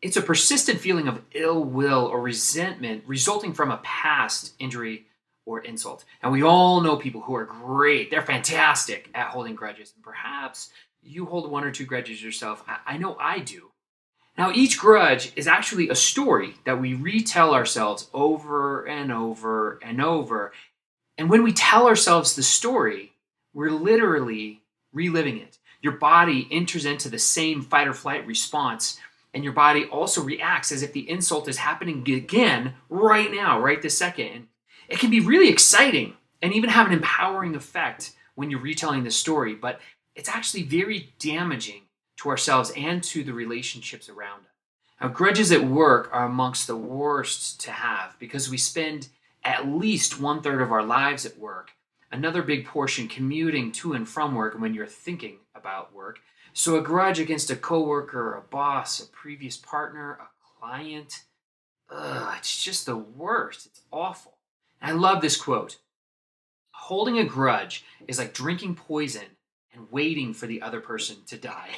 It's a persistent feeling of ill will or resentment resulting from a past injury or insult. And we all know people who are great, they're fantastic at holding grudges. And perhaps you hold one or two grudges yourself. I know I do. Now, each grudge is actually a story that we retell ourselves over and over and over. And when we tell ourselves the story, we're literally reliving it. Your body enters into the same fight or flight response, and your body also reacts as if the insult is happening again right now, right this second. And it can be really exciting and even have an empowering effect when you're retelling the story, but it's actually very damaging to ourselves and to the relationships around us. Now, grudges at work are amongst the worst to have because we spend at least one third of our lives at work, another big portion commuting to and from work when you're thinking about work. So a grudge against a coworker, a boss, a previous partner, a client, it's just the worst. It's awful. And I love this quote. Holding a grudge is like drinking poison and waiting for the other person to die.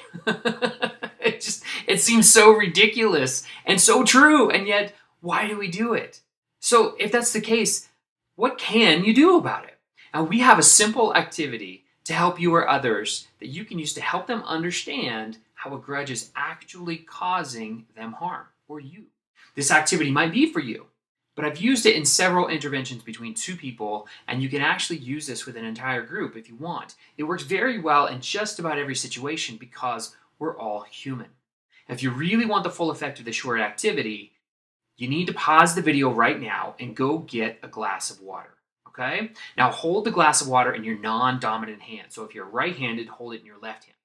It seems so ridiculous and so true, and yet why do we do it? So if that's the case, what can you do about it? Now we have a simple activity to help you or others that you can use to help them understand how a grudge is actually causing them harm or you. This activity might be for you, but I've used it in several interventions between two people, and you can actually use this with an entire group if you want. It works very well in just about every situation because we're all human. If you really want the full effect of this short activity, you need to pause the video right now and go get a glass of water. Okay? Now hold the glass of water in your non-dominant hand. So if you're right-handed, hold it in your left hand.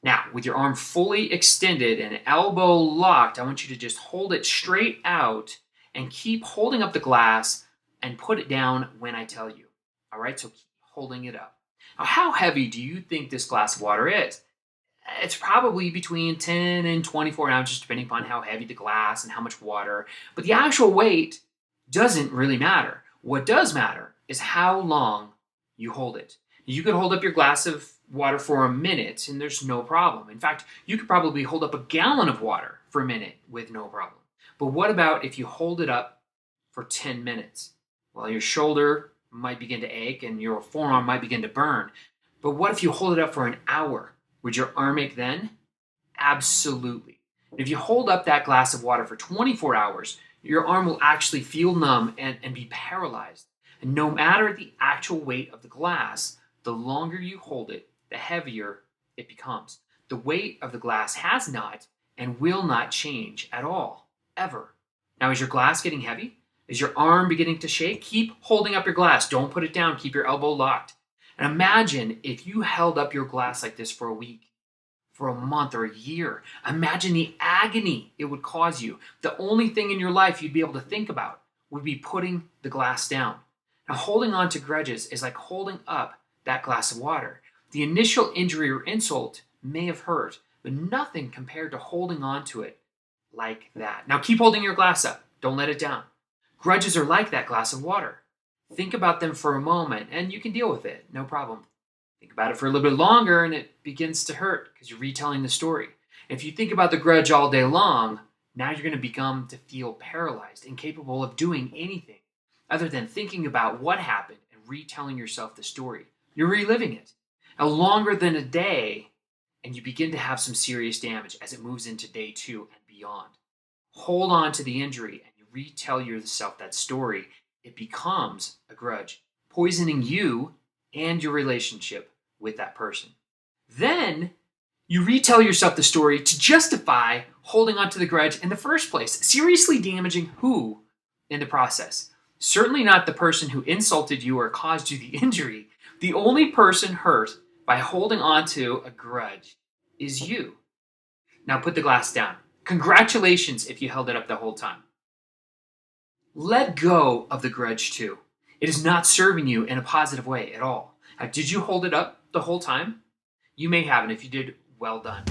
Now, with your arm fully extended and elbow locked, I want you to just hold it straight out and keep holding up the glass and put it down when I tell you. All right? So keep holding it up. Now, how heavy do you think this glass of water is? It's probably between 10 and 24 ounces, depending upon how heavy the glass and how much water. But the actual weight doesn't really matter. What does matter is how long you hold it. You could hold up your glass of water for a minute and there's no problem. In fact, you could probably hold up a gallon of water for a minute with no problem. But what about if you hold it up for 10 minutes? Well, your shoulder might begin to ache and your forearm might begin to burn. But what if you hold it up for an hour? Would your arm ache then? Absolutely. If you hold up that glass of water for 24 hours, your arm will actually feel numb and be paralyzed. And no matter the actual weight of the glass, the longer you hold it, the heavier it becomes. The weight of the glass has not and will not change at all, ever. Now, is your glass getting heavy? Is your arm beginning to shake? Keep holding up your glass. Don't put it down. Keep your elbow locked. And imagine if you held up your glass like this for a week, for a month, or a year. Imagine the agony it would cause you. The only thing in your life you'd be able to think about would be putting the glass down. Now, holding on to grudges is like holding up that glass of water. The initial injury or insult may have hurt, but nothing compared to holding on to it like that. Now, keep holding your glass up. Don't let it down. Grudges are like that glass of water. Think about them for a moment and you can deal with it, no problem. Think about it for a little bit longer and it begins to hurt because you're retelling the story. If you think about the grudge all day long, now you're going to become to feel paralyzed, incapable of doing anything other than thinking about what happened and retelling yourself the story. You're reliving it. Now, longer than a day, and you begin to have some serious damage as it moves into day 2 and beyond. Hold on to the injury and you retell yourself that story. It becomes a grudge, poisoning you and your relationship with that person. Then you retell yourself the story to justify holding on to the grudge in the first place, seriously damaging who in the process? Certainly not the person who insulted you or caused you the injury. The only person hurt by holding on to a grudge is you. Now put the glass down. Congratulations if you held it up the whole time. Let go of the grudge too. It is not serving you in a positive way at all. Now, did you hold it up the whole time? You may have, and if you did, well done.